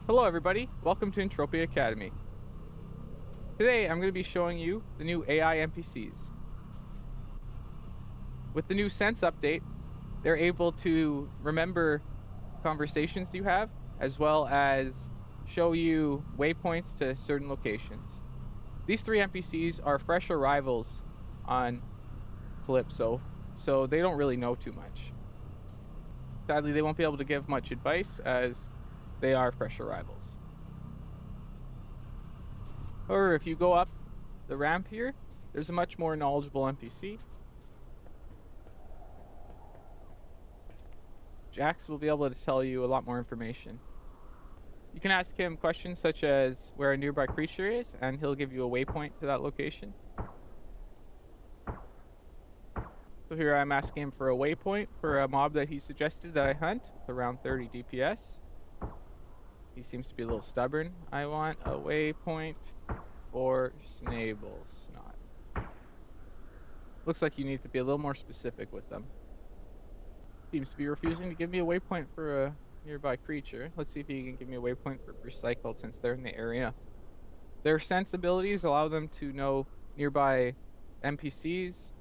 Hello everybody, welcome to Entropia.Academy. Today I'm going to be showing you the new AI NPCs. With the new S.E.N.S.E update, they're able to remember conversations you have, as well as show you waypoints to certain locations. These three NPCs are fresh arrivals on Calypso, so they don't really know too much. Sadly, they won't be able to give much advice as they are fresh arrivals. However, if you go up the ramp here, there's a much more knowledgeable NPC. Jax will be able to tell you a lot more information. You can ask him questions such as where a nearby creature is, and he'll give you a waypoint to that location. So here I'm asking him for a waypoint for a mob that he suggested that I hunt. It's around 30 DPS. He seems to be a little stubborn. I want a waypoint for Snot. Looks like you need to be a little more specific with them. Seems to be refusing to give me a waypoint for a nearby creature. Let's see if he can give me a waypoint for Recycled since they're in the area. Their sense abilities allow them to know nearby NPCs,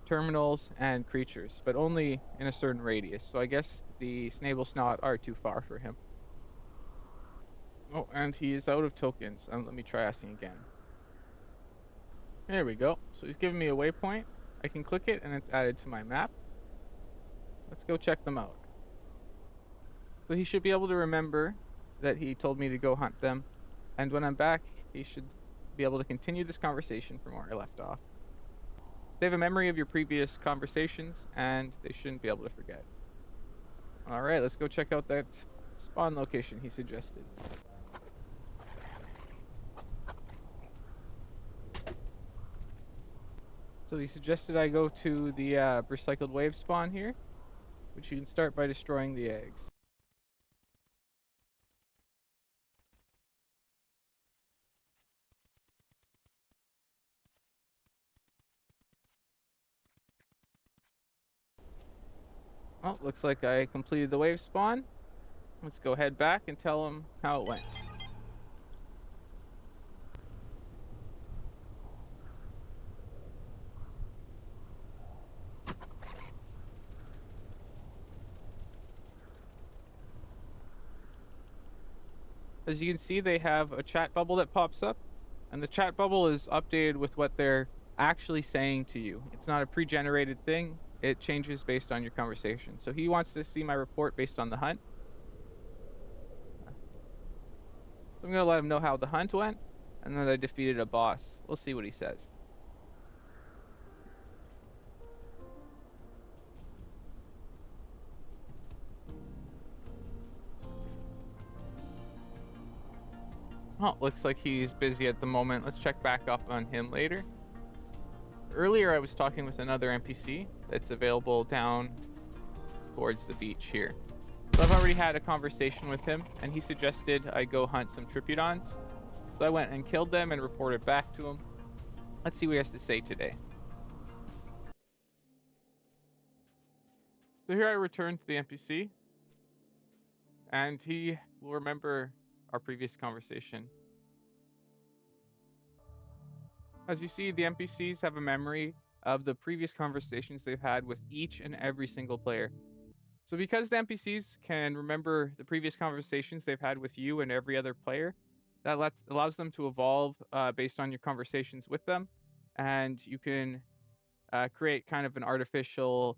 terminals, and creatures, but only in a certain radius. So I guess the Snot are too far for him. Oh, and he is out of tokens. Let me try asking again. There we go. So he's giving me a waypoint. I can click it and it's added to my map. Let's go check them out. So he should be able to remember that he told me to go hunt them. And when I'm back, he should be able to continue this conversation from where I left off. They have a memory of your previous conversations, and they shouldn't be able to forget. All right, let's go check out that spawn location he suggested. So he suggested I go to the recycled wave spawn here, which you can start by destroying the eggs. Well, looks like I completed the wave spawn. Let's go head back and tell him how it went. As you can see, they have a chat bubble that pops up, and the chat bubble is updated with what they're actually saying to you. It's not a pre-generated thing. It changes based on your conversation. So he wants to see my report based on the hunt. So I'm going to let him know how the hunt went, and that I defeated a boss. We'll see what he says. Oh, looks like he's busy at the moment. Let's check back up on him later. Earlier, I was talking with another NPC that's available down towards the beach here. So I've already had a conversation with him, and he suggested I go hunt some Tripudons. So I went and killed them and reported back to him. Let's see what he has to say today. So here I return to the NPC, and he will remember our previous conversation. As you see, the NPCs have a memory of the previous conversations they've had with each and every single player. So because the NPCs can remember the previous conversations they've had with you and every other player, that allows them to evolve based on your conversations with them, and you can create kind of an artificial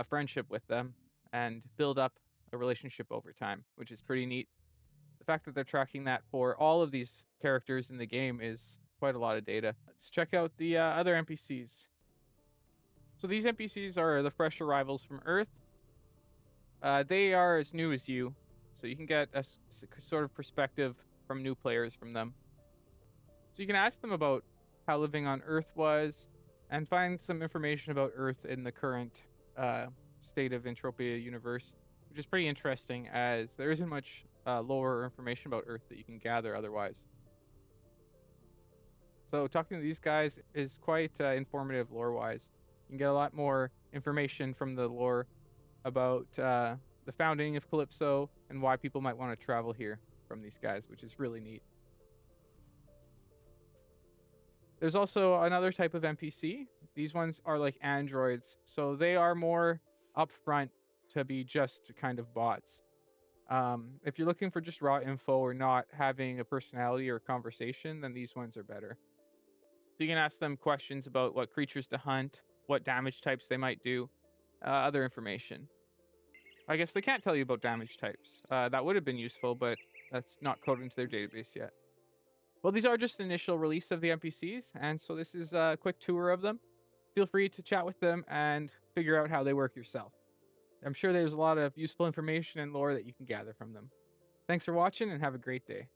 friendship with them and build up a relationship over time, which is pretty neat. The fact that they're tracking that for all of these characters in the game is quite a lot of data. Let's check out the other NPCs. So these NPCs are the fresh arrivals from Earth. They are as new as you, so you can get a sort of perspective from new players from them. So you can ask them about how living on Earth was, and find some information about Earth in the current state of Entropia universe, which is pretty interesting as there isn't much lore or information about Earth that you can gather otherwise. So talking to these guys is quite informative lore-wise. You can get a lot more information from the lore about the founding of Calypso and why people might want to travel here. from these guys, which is really neat. There's also another type of NPC. These ones are like androids, so they are more upfront to be just kind of bots. If you're looking for just raw info or not having a personality or conversation, then these ones are better. So you can ask them questions about what creatures to hunt, what damage types they might do, other information. I guess they can't tell you about damage types. That would have been useful, but that's not coded into their database yet. Well, these are just initial release of the NPCs, and so this is a quick tour of them. Feel free to chat with them and figure out how they work yourself. I'm sure there's a lot of useful information and lore that you can gather from them. Thanks for watching and have a great day.